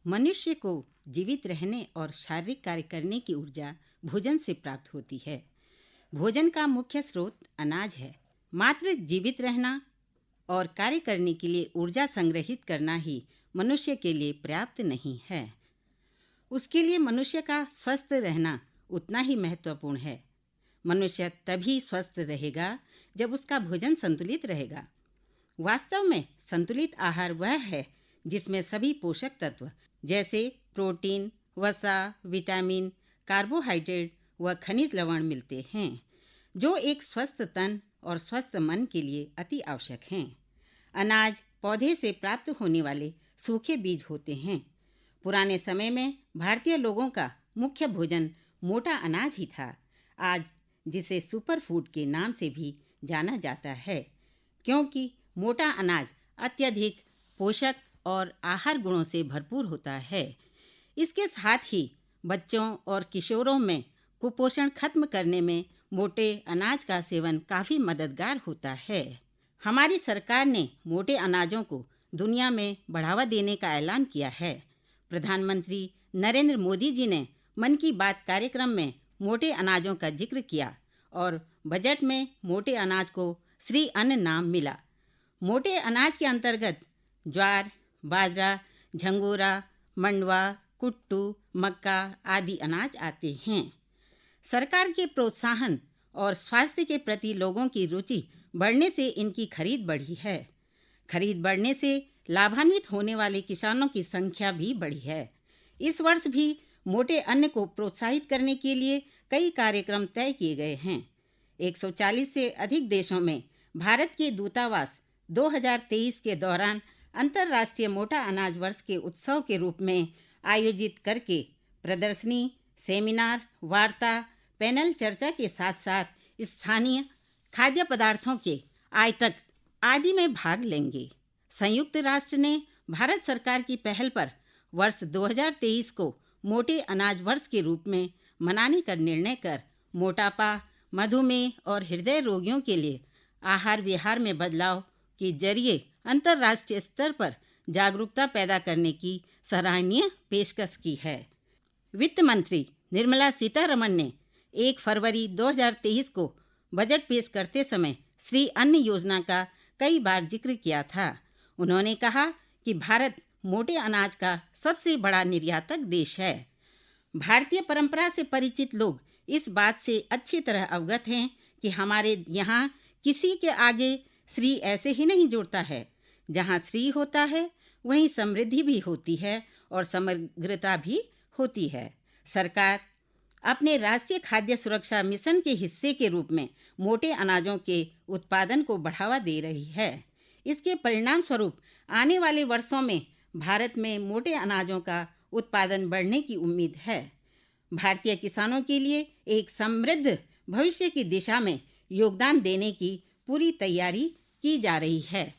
मनुष्य को जीवित रहने और शारीरिक कार्य करने की ऊर्जा भोजन से प्राप्त होती है। भोजन का मुख्य स्रोत अनाज है। मात्र जीवित रहना और कार्य करने के लिए ऊर्जा संग्रहित करना ही मनुष्य के लिए पर्याप्त नहीं है। उसके लिए मनुष्य का स्वस्थ रहना उतना ही महत्वपूर्ण है। मनुष्य तभी स्वस्थ रहेगा जब उसका भोजन संतुलित रहेगा। वास्तव में संतुलित आहार वह है जिसमें सभी पोषक तत्व जैसे प्रोटीन, वसा, विटामिन, कार्बोहाइड्रेट व खनिज लवण मिलते हैं, जो एक स्वस्थ तन और स्वस्थ मन के लिए अति आवश्यक हैं। अनाज पौधे से प्राप्त होने वाले सूखे बीज होते हैं। पुराने समय में भारतीय लोगों का मुख्य भोजन मोटा अनाज ही था, आज जिसे सुपर फूड के नाम से भी जाना जाता है, क्योंकि मोटा अनाज अत्यधिक पोषक और आहार गुणों से भरपूर होता है। इसके साथ ही बच्चों और किशोरों में कुपोषण खत्म करने में मोटे अनाज का सेवन काफ़ी मददगार होता है। हमारी सरकार ने मोटे अनाजों को दुनिया में बढ़ावा देने का ऐलान किया है। प्रधानमंत्री नरेंद्र मोदी जी ने मन की बात कार्यक्रम में मोटे अनाजों का जिक्र किया और बजट में मोटे अनाज को श्री अन्न नाम मिला। मोटे अनाज के अंतर्गत ज्वार, बाजरा, झंगोरा, मंडवा, कुट्टू, मक्का आदि अनाज आते हैं। सरकार के प्रोत्साहन और स्वास्थ्य के प्रति लोगों की रुचि बढ़ने से इनकी खरीद बढ़ी है। खरीद बढ़ने से लाभान्वित होने वाले किसानों की संख्या भी बढ़ी है। इस वर्ष भी मोटे अन्न को प्रोत्साहित करने के लिए कई कार्यक्रम तय किए गए हैं। 140 से अधिक देशों में भारत के दूतावास 2023 के दौरान अंतर्राष्ट्रीय मोटा अनाज वर्ष के उत्सव के रूप में आयोजित करके प्रदर्शनी, सेमिनार, वार्ता, पैनल चर्चा के साथ साथ स्थानीय खाद्य पदार्थों के आयात आदि में भाग लेंगे। संयुक्त राष्ट्र ने भारत सरकार की पहल पर वर्ष 2023 को मोटे अनाज वर्ष के रूप में मनाने का निर्णय कर मोटापा, मधुमेह और हृदय रोगियों के लिए आहार विहार में बदलाव के जरिए अंतर्राष्ट्रीय स्तर पर जागरूकता पैदा करने की सराहनीय पेशकश की है। वित्त मंत्री निर्मला सीतारमण ने 1 फरवरी 2023 को बजट पेश करते समय श्री अन्न योजना का कई बार जिक्र किया था। उन्होंने कहा कि भारत मोटे अनाज का सबसे बड़ा निर्यातक देश है। भारतीय परंपरा से परिचित लोग इस बात से अच्छी तरह अवगत हैं कि हमारे यहाँ किसी के आगे श्री ऐसे ही नहीं जुड़ता है। जहाँ श्री होता है वहीं समृद्धि भी होती है और समग्रता भी होती है। सरकार अपने राष्ट्रीय खाद्य सुरक्षा मिशन के हिस्से के रूप में मोटे अनाजों के उत्पादन को बढ़ावा दे रही है। इसके परिणाम स्वरूप आने वाले वर्षों में भारत में मोटे अनाजों का उत्पादन बढ़ने की उम्मीद है। भारतीय किसानों के लिए एक समृद्ध भविष्य की दिशा में योगदान देने की पूरी तैयारी की जा रही है।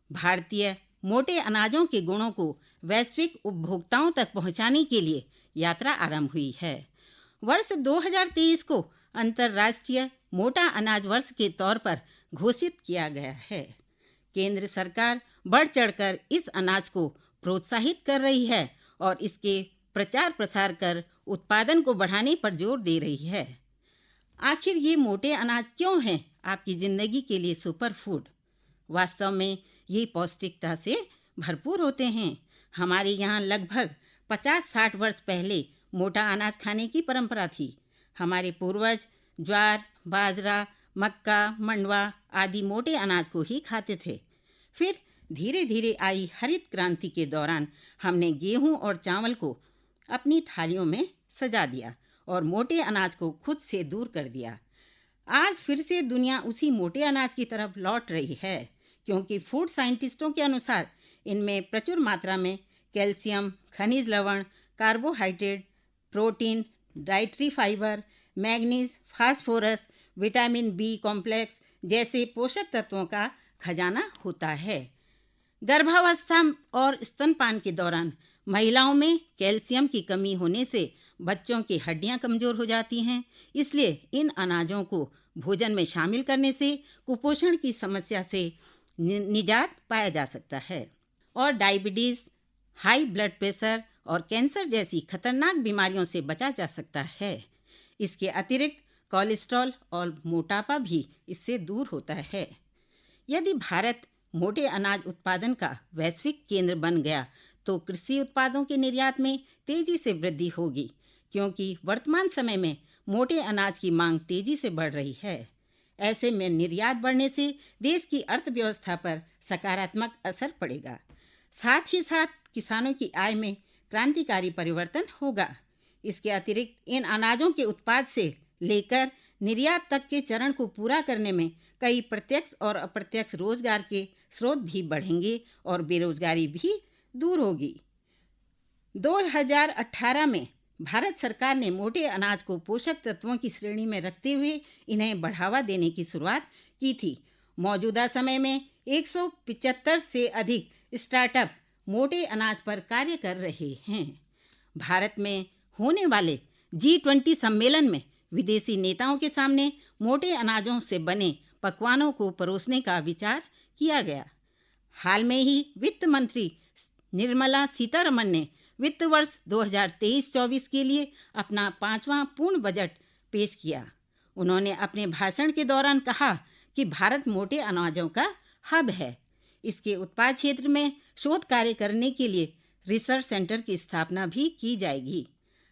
भारतीय मोटे अनाजों के गुणों को वैश्विक उपभोक्ताओं तक पहुंचाने के लिए यात्रा आरंभ हुई है। वर्ष 2023 को अंतर्राष्ट्रीय मोटा अनाज वर्ष के तौर पर घोषित किया गया है। केंद्र सरकार बढ़ चढ़कर इस अनाज को प्रोत्साहित कर रही है और इसके प्रचार प्रसार कर उत्पादन को बढ़ाने पर जोर दे रही है। आखिर ये मोटे अनाज क्यों हैं आपकी ज़िंदगी के लिए सुपर फूड? वास्तव में ये पौष्टिकता से भरपूर होते हैं। हमारे यहाँ लगभग 50-60 वर्ष पहले मोटा अनाज खाने की परंपरा थी। हमारे पूर्वज ज्वार, बाजरा, मक्का, मंडवा आदि मोटे अनाज को ही खाते थे। फिर धीरे धीरे आई हरित क्रांति के दौरान हमने गेहूं और चावल को अपनी थालियों में सजा दिया और मोटे अनाज को खुद से दूर कर दिया। आज फिर से दुनिया उसी मोटे अनाज की तरफ लौट रही है, क्योंकि फूड साइंटिस्टों के अनुसार इनमें प्रचुर मात्रा में कैल्शियम, खनिज लवण, carbohydrate, protein, dietary fibre, manganese, phosphorus, vitamin B complex जैसे पोषक तत्वों का खजाना होता है। गर्भावस्था और स्तनपान के दौरान महिलाओं में कैल्शियम की कमी होने से बच्चों की हड्डियां कमज़ोर हो जाती हैं। इसलिए इन अनाजों को भोजन में शामिल करने से कुपोषण की समस्या से निजात पाया जा सकता है और डायबिटीज़, हाई ब्लड प्रेशर और कैंसर जैसी खतरनाक बीमारियों से बचा जा सकता है। इसके अतिरिक्त कोलेस्ट्रॉल और मोटापा भी इससे दूर होता है। यदि भारत मोटे अनाज उत्पादन का वैश्विक केंद्र बन गया तो कृषि उत्पादों के निर्यात में तेजी से वृद्धि होगी, क्योंकि वर्तमान समय में मोटे अनाज की मांग तेजी से बढ़ रही है। ऐसे में निर्यात बढ़ने से देश की अर्थव्यवस्था पर सकारात्मक असर पड़ेगा। साथ ही साथ किसानों की आय में क्रांतिकारी परिवर्तन होगा। इसके अतिरिक्त इन अनाजों के उत्पाद से लेकर निर्यात तक के चरण को पूरा करने में कई प्रत्यक्ष और अप्रत्यक्ष रोजगार के स्रोत भी बढ़ेंगे और बेरोजगारी भी दूर होगी। 2018 में भारत सरकार ने मोटे अनाज को पोषक तत्वों की श्रेणी में रखते हुए इन्हें बढ़ावा देने की शुरुआत की थी। मौजूदा समय में 175 से अधिक स्टार्टअप मोटे अनाज पर कार्य कर रहे हैं। भारत में होने वाले G20 सम्मेलन में विदेशी नेताओं के सामने मोटे अनाजों से बने पकवानों को परोसने का विचार किया गया। हाल में ही वित्त मंत्री निर्मला सीतारमण ने वित्त वर्ष 2023-24 के लिए अपना 5वां पूर्ण बजट पेश किया। उन्होंने अपने भाषण के दौरान कहा कि भारत मोटे अनाजों का हब है। इसके उत्पाद क्षेत्र में शोध कार्य करने के लिए रिसर्च सेंटर की स्थापना भी की जाएगी।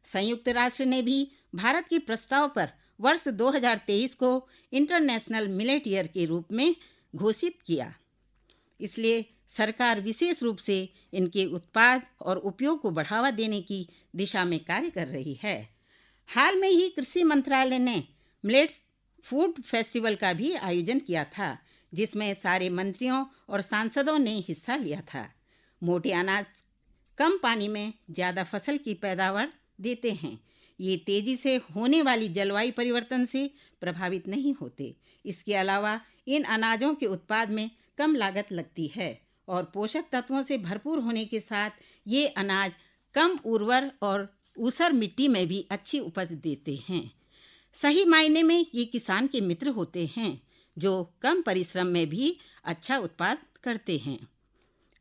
संयुक्त राष्ट्र ने भी भारत के प्रस्ताव पर वर्ष 2023 को इंटरनेशनल मिलेट ईयर के रूप में घोषित किया। इसलिए सरकार विशेष रूप से इनके उत्पाद और उपयोग को बढ़ावा देने की दिशा में कार्य कर रही है। हाल में ही कृषि मंत्रालय ने मिलेट्स फूड फेस्टिवल का भी आयोजन किया था, जिसमें सारे मंत्रियों और सांसदों ने हिस्सा लिया था। मोटे अनाज कम पानी में ज़्यादा फसल की पैदावार देते हैं। ये तेजी से होने वाली जलवायु परिवर्तन से प्रभावित नहीं होते। इसके अलावा इन अनाजों के उत्पाद में कम लागत लगती है और पोषक तत्वों से भरपूर होने के साथ ये अनाज कम उर्वर और ऊसर मिट्टी में भी अच्छी उपज देते हैं। सही मायने में ये किसान के मित्र होते हैं जो कम परिश्रम में भी अच्छा उत्पाद करते हैं।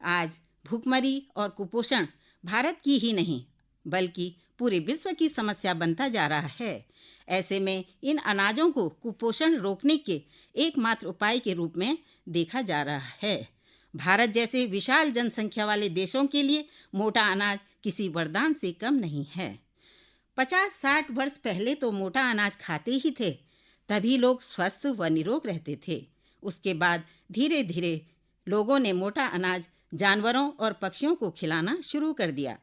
आज भूखमरी और कुपोषण भारत की ही नहीं बल्कि पूरे विश्व की समस्या बनता जा रहा है। ऐसे में इन अनाजों को कुपोषण रोकने के एकमात्र उपाय के रूप में देखा जा रहा है। भारत जैसे विशाल जनसंख्या वाले देशों के लिए मोटा अनाज किसी वरदान से कम नहीं है। 50-60 वर्ष पहले तो मोटा अनाज खाते ही थे, तभी लोग स्वस्थ व निरोग रहते थे। उसके बाद धीरे धीरे लोगों ने मोटा अनाज जानवरों और पक्षियों को खिलाना शुरू कर दिया।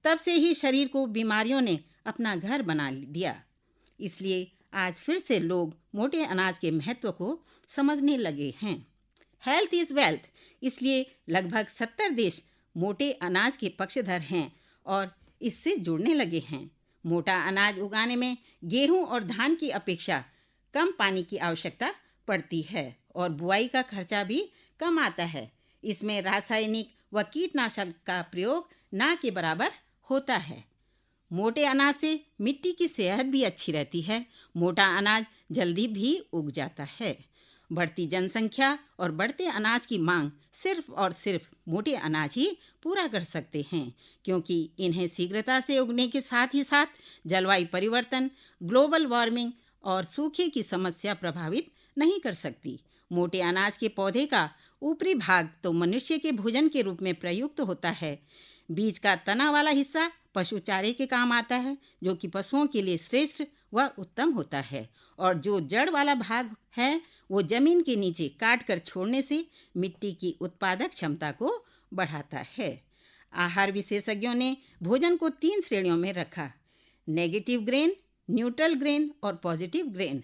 तब से ही शरीर को बीमारियों ने अपना घर बना दिया। इसलिए आज फिर से लोग मोटे अनाज के महत्व को समझने लगे हैं। हेल्थ इज़ वेल्थ, इसलिए लगभग 70 देश मोटे अनाज के पक्षधर हैं और इससे जुड़ने लगे हैं। मोटा अनाज उगाने में गेहूं और धान की अपेक्षा कम पानी की आवश्यकता पड़ती है और बुआई का खर्चा भी कम आता है। इसमें रासायनिक व कीटनाशक का प्रयोग ना के बराबर होता है। मोटे अनाज से मिट्टी की सेहत भी अच्छी रहती है। मोटा अनाज जल्दी भी उग जाता है। बढ़ती जनसंख्या और बढ़ते अनाज की मांग सिर्फ और सिर्फ मोटे अनाज ही पूरा कर सकते हैं, क्योंकि इन्हें शीघ्रता से उगने के साथ ही साथ जलवायु परिवर्तन, ग्लोबल वार्मिंग और सूखे की समस्या प्रभावित नहीं कर सकती। मोटे अनाज के पौधे का ऊपरी भाग तो मनुष्य के भोजन के रूप में प्रयुक्त होता है। बीज का तना वाला हिस्सा पशु चारे के काम आता है, जो कि पशुओं के लिए श्रेष्ठ व उत्तम होता है, और जो जड़ वाला भाग है वो जमीन के नीचे काट कर छोड़ने से मिट्टी की उत्पादक क्षमता को बढ़ाता है। आहार विशेषज्ञों ने भोजन को 3 श्रेणियों में रखा: नेगेटिव ग्रेन, न्यूट्रल ग्रेन और पॉजिटिव ग्रेन।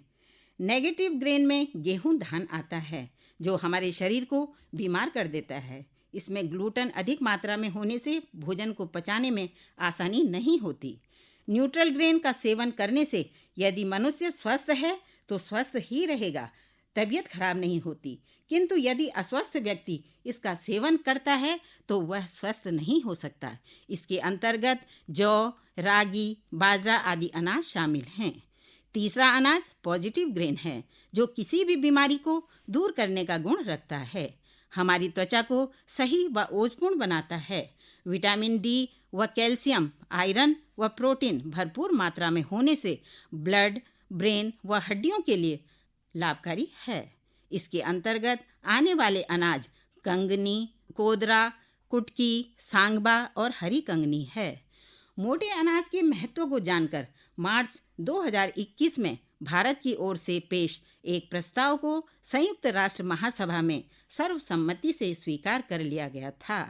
नेगेटिव ग्रेन में गेहूं, धान आता है, जो हमारे शरीर को बीमार कर देता है। इसमें ग्लूटन अधिक मात्रा में होने से भोजन को पचाने में आसानी नहीं होती। न्यूट्रल ग्रेन का सेवन करने से यदि मनुष्य स्वस्थ है तो स्वस्थ ही रहेगा, तबीयत खराब नहीं होती, किंतु यदि अस्वस्थ व्यक्ति इसका सेवन करता है तो वह स्वस्थ नहीं हो सकता। इसके अंतर्गत जौ, रागी, बाजरा आदि अनाज शामिल हैं। तीसरा अनाज पॉजिटिव ग्रेन है, जो किसी भी बीमारी को दूर करने का गुण रखता है। हमारी त्वचा को सही व ओजपूर्ण बनाता है। विटामिन डी व कैल्शियम, आयरन व प्रोटीन भरपूर मात्रा में होने से ब्लड, ब्रेन व हड्डियों के लिए लाभकारी है। इसके अंतर्गत आने वाले अनाज कंगनी, कोदरा, कुटकी, सांगबा और हरी कंगनी है। मोटे अनाज के महत्व को जानकर मार्च 2021 में भारत की ओर से पेश एक प्रस्ताव को संयुक्त राष्ट्र महासभा में सर्वसम्मति से स्वीकार कर लिया गया था।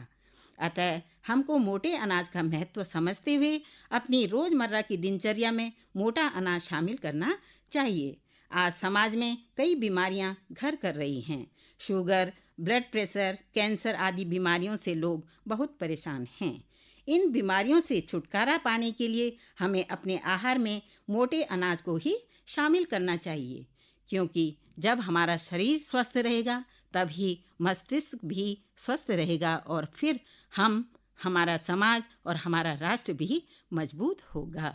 अतः हमको मोटे अनाज का महत्व समझते हुए अपनी रोजमर्रा की दिनचर्या में मोटा अनाज शामिल करना चाहिए। आज समाज में कई बीमारियां घर कर रही हैं। शुगर, ब्लड प्रेशर, कैंसर आदि बीमारियों से लोग बहुत परेशान हैं। इन बीमारियों से छुटकारा पाने के लिए हमें अपने आहार में मोटे अनाज को ही शामिल करना चाहिए, क्योंकि जब हमारा शरीर स्वस्थ रहेगा तभी मस्तिष्क भी स्वस्थ रहेगा और फिर हमारा समाज और हमारा राष्ट्र भी मजबूत होगा।